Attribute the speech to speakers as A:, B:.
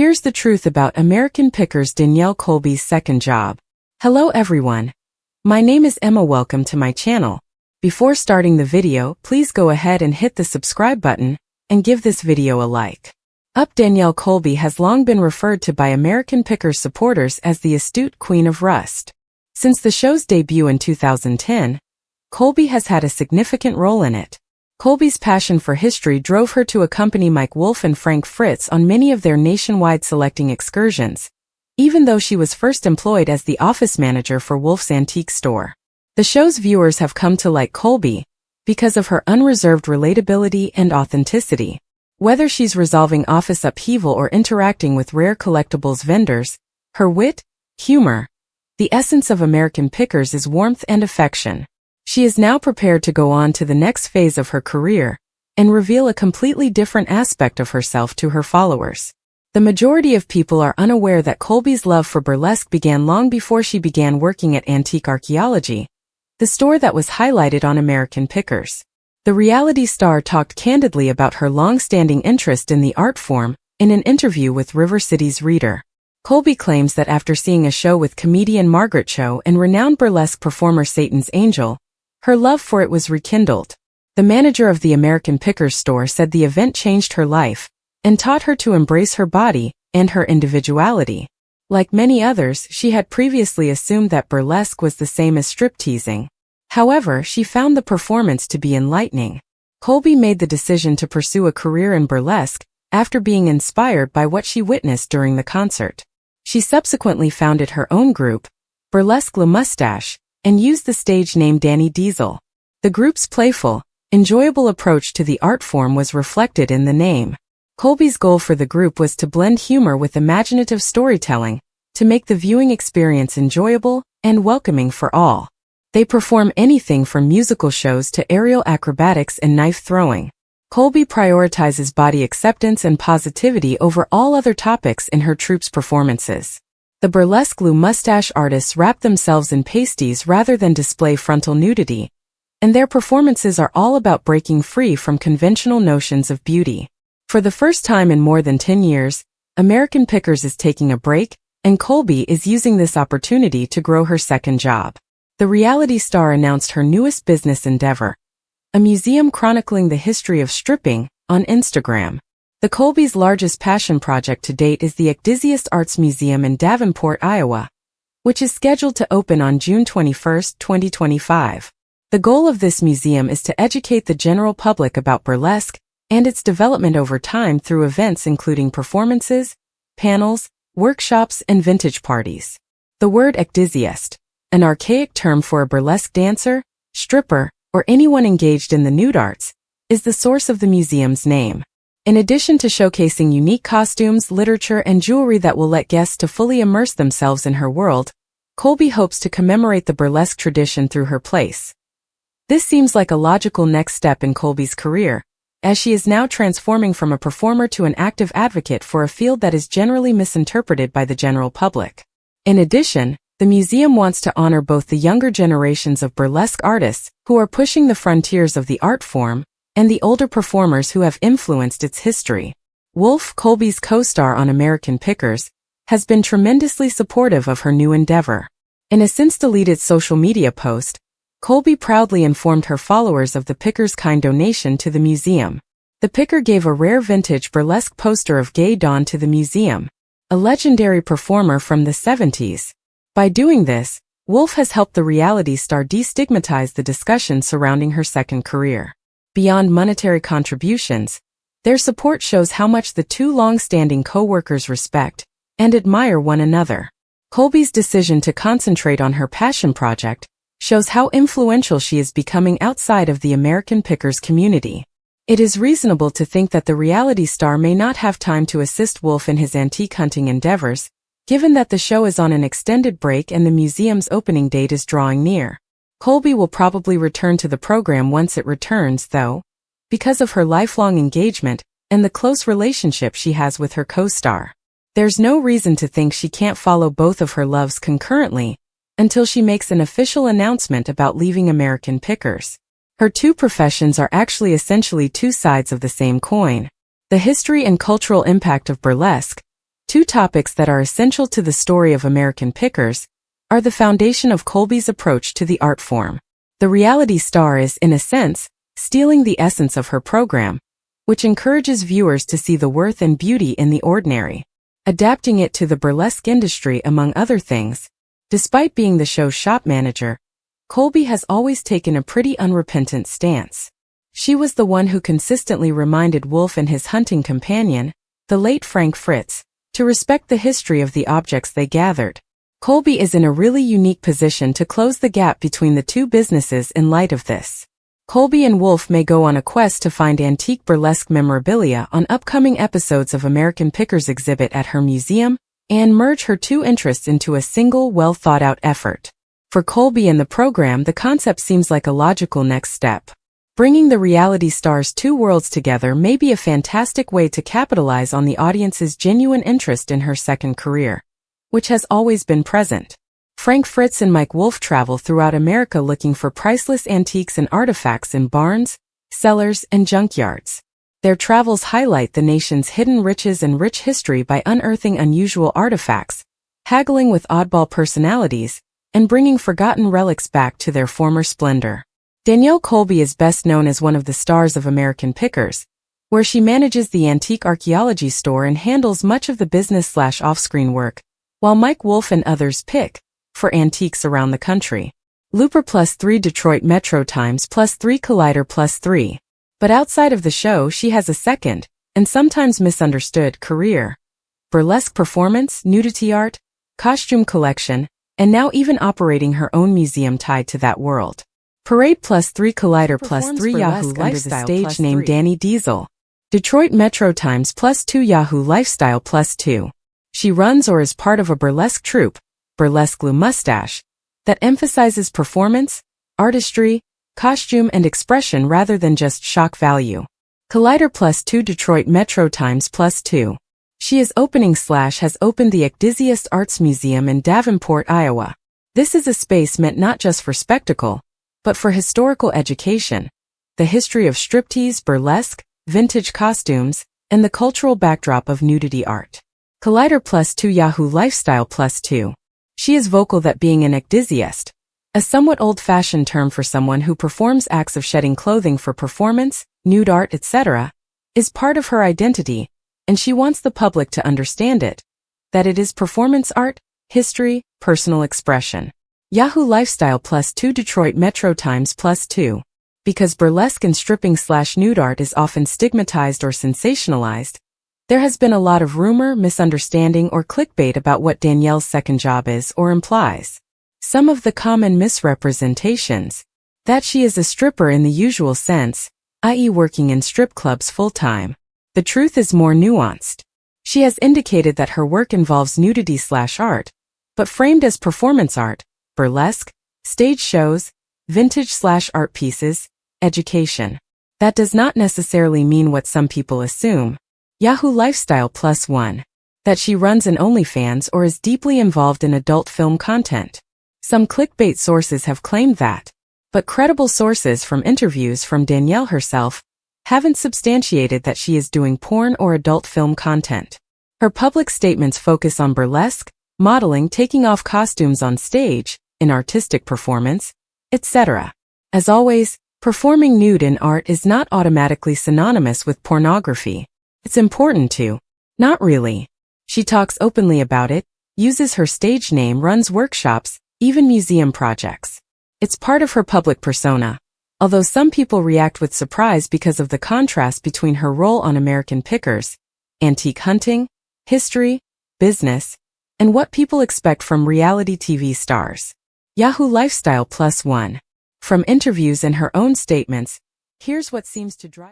A: here's the truth about American Pickers Danielle Colby's second job. Hello everyone. My name is Emma. Welcome to my channel. Before starting the video, please go ahead and hit the subscribe button and give this video a like. Danielle Colby has long been referred to by American Pickers supporters as the astute Queen of Rust. Since the show's debut in 2010, Colby has had a significant role in it. Colby's passion for history drove her to accompany Mike Wolfe and Frank Fritz on many of their nationwide selecting excursions, even though she was first employed as the office manager for Wolfe's antique store. The show's viewers have come to like Colby because of her unreserved relatability and authenticity. Whether she's resolving office upheaval or interacting with rare collectibles vendors, her wit, humor, the essence of American Pickers is warmth and affection. She is now prepared to go on to the next phase of her career and reveal a completely different aspect of herself to her followers. The majority of people are unaware that Colby's love for burlesque began long before she began working at Antique Archaeology, the store that was highlighted on American Pickers. The reality star talked candidly about her long-standing interest in the art form in an interview with River City's Reader. Colby claims that after seeing a show with comedian Margaret Cho and renowned burlesque performer Satan's Angel, her love for it was rekindled. The manager of the American Pickers store said the event changed her life and taught her to embrace her body and her individuality. Like many others, she had previously assumed that burlesque was the same as stripteasing. However, she found the performance to be enlightening. Colby made the decision to pursue a career in burlesque after being inspired by what she witnessed during the concert. She subsequently founded her own group, Burlesque Le Moustache, and used the stage name Danny Diesel. The group's playful, enjoyable approach to the art form was reflected in the name. Colby's goal for the group was to blend humor with imaginative storytelling, to make the viewing experience enjoyable and welcoming for all. They perform anything from musical shows to aerial acrobatics and knife throwing. Colby prioritizes body acceptance and positivity over all other topics in her troupe's performances. The Burlesque Le Moustache artists wrap themselves in pasties rather than display frontal nudity, and their performances are all about breaking free from conventional notions of beauty. For the first time in more than 10 years, American Pickers is taking a break, and Colby is using this opportunity to grow her second job. The reality star announced her newest business endeavor, a museum chronicling the history of stripping, on Instagram. The Colby's largest passion project to date is the Ecdysiast Arts Museum in Davenport, Iowa, which is scheduled to open on June 21, 2025. The goal of this museum is to educate the general public about burlesque and its development over time through events including performances, panels, workshops, and vintage parties. The word Ecdysiast, an archaic term for a burlesque dancer, stripper, or anyone engaged in the nude arts, is the source of the museum's name. In addition to showcasing unique costumes, literature, and jewelry that will let guests to fully immerse themselves in her world, Colby hopes to commemorate the burlesque tradition through her place. This seems like a logical next step in Colby's career, as she is now transforming from a performer to an active advocate for a field that is generally misinterpreted by the general public. In addition, the museum wants to honor both the younger generations of burlesque artists who are pushing the frontiers of the art form and the older performers who have influenced its history. Wolfe, Colby's co-star on American Pickers, has been tremendously supportive of her new endeavor. In a since-deleted social media post, Colby proudly informed her followers of the Pickers' kind donation to the museum. The Picker gave a rare vintage burlesque poster of Gay Dawn to the museum, a legendary performer from the 70s. By doing this, Wolfe has helped the reality star destigmatize the discussion surrounding her second career. Beyond monetary contributions, their support shows how much the two long-standing co-workers respect and admire one another. Colby's decision to concentrate on her passion project shows how influential she is becoming outside of the American Pickers community. It is reasonable to think that the reality star may not have time to assist Wolfe in his antique hunting endeavors, given that the show is on an extended break and the museum's opening date is drawing near. Colby will probably return to the program once it returns, though, because of her lifelong engagement and the close relationship she has with her co-star. There's no reason to think she can't follow both of her loves concurrently until she makes an official announcement about leaving American Pickers. Her two professions are actually essentially two sides of the same coin. The history and cultural impact of burlesque, Two topics that are essential to the story of American Pickers are the foundation of Colby's approach to the art form. The reality star is, in a sense, stealing the essence of her program, which encourages viewers to see the worth and beauty in the ordinary, adapting it to the burlesque industry among other things. Despite being the show's shop manager, Colby has always taken a pretty unrepentant stance. She was the one who consistently reminded Wolf and his hunting companion, the late Frank Fritz, to respect the history of the objects they gathered. Colby is in a really unique position to close the gap between the two businesses in light of this. Colby and Wolf may go on a quest to find antique burlesque memorabilia on upcoming episodes of American Pickers exhibit at her museum and merge her two interests into a single, well-thought-out effort. For Colby and the program, the concept seems like a logical next step. Bringing the reality star's two worlds together may be a fantastic way to capitalize on the audience's genuine interest in her second career, which has always been present. Frank Fritz and Mike Wolf travel throughout America looking for priceless antiques and artifacts in barns, cellars, and junkyards. Their travels highlight the nation's hidden riches and rich history by unearthing unusual artifacts, haggling with oddball personalities, and bringing forgotten relics back to their former splendor. Danielle Colby is best known as one of the stars of American Pickers, where she manages the antique archaeology store and handles much of the business/off-screen work, while Mike Wolf and others pick for antiques around the country. Looper +3 Detroit Metro Times +3 Collider +3. But outside of the show, she has a second, and sometimes misunderstood, career. Burlesque performance, nudity art, costume collection, and now even operating her own museum tied to that world. Parade +3 Collider +3 Yahoo Lifestyle under the stage name Danny Diesel. Detroit Metro Times +2 Yahoo Lifestyle +2. She runs or is part of a burlesque troupe, Burlesque Lou Mustache, that emphasizes performance, artistry, costume and expression rather than just shock value. Collider +2 Detroit Metro Times +2. She is has opened the Ecdysiast Arts Museum in Davenport, Iowa. This is a space meant not just for spectacle, but for historical education, the history of striptease, burlesque, vintage costumes, and the cultural backdrop of nudity art. Collider +2 Yahoo Lifestyle +2. She is vocal that being an ecdysiast, a somewhat old-fashioned term for someone who performs acts of shedding clothing for performance, nude art, etc., is part of her identity, and she wants the public to understand it, that it is performance art, history, personal expression. Yahoo Lifestyle +2 Detroit Metro Times +2. Because burlesque and stripping/nude art is often stigmatized or sensationalized, there has been a lot of rumor, misunderstanding, or clickbait about what Danielle's second job is or implies. Some of the common misrepresentations: that she is a stripper in the usual sense, i.e. working in strip clubs full-time. The truth is more nuanced. She has indicated that her work involves nudity/art, but framed as performance art, burlesque, stage shows, vintage/art pieces, education. That does not necessarily mean what some people assume. Yahoo Lifestyle +1. That she runs an OnlyFans or is deeply involved in adult film content. Some clickbait sources have claimed that, but credible sources from interviews from Danielle herself haven't substantiated that she is doing porn or adult film content. Her public statements focus on burlesque, modeling, taking off costumes on stage, in artistic performance, etc. As always, performing nude in art is not automatically synonymous with pornography. It's important to. Not really. She talks openly about it, uses her stage name, runs workshops, even museum projects. It's part of her public persona, although some people react with surprise because of the contrast between her role on American Pickers, antique hunting, history, business, and what people expect from reality TV stars. Yahoo Lifestyle +1. From interviews and her own statements, here's what seems to drive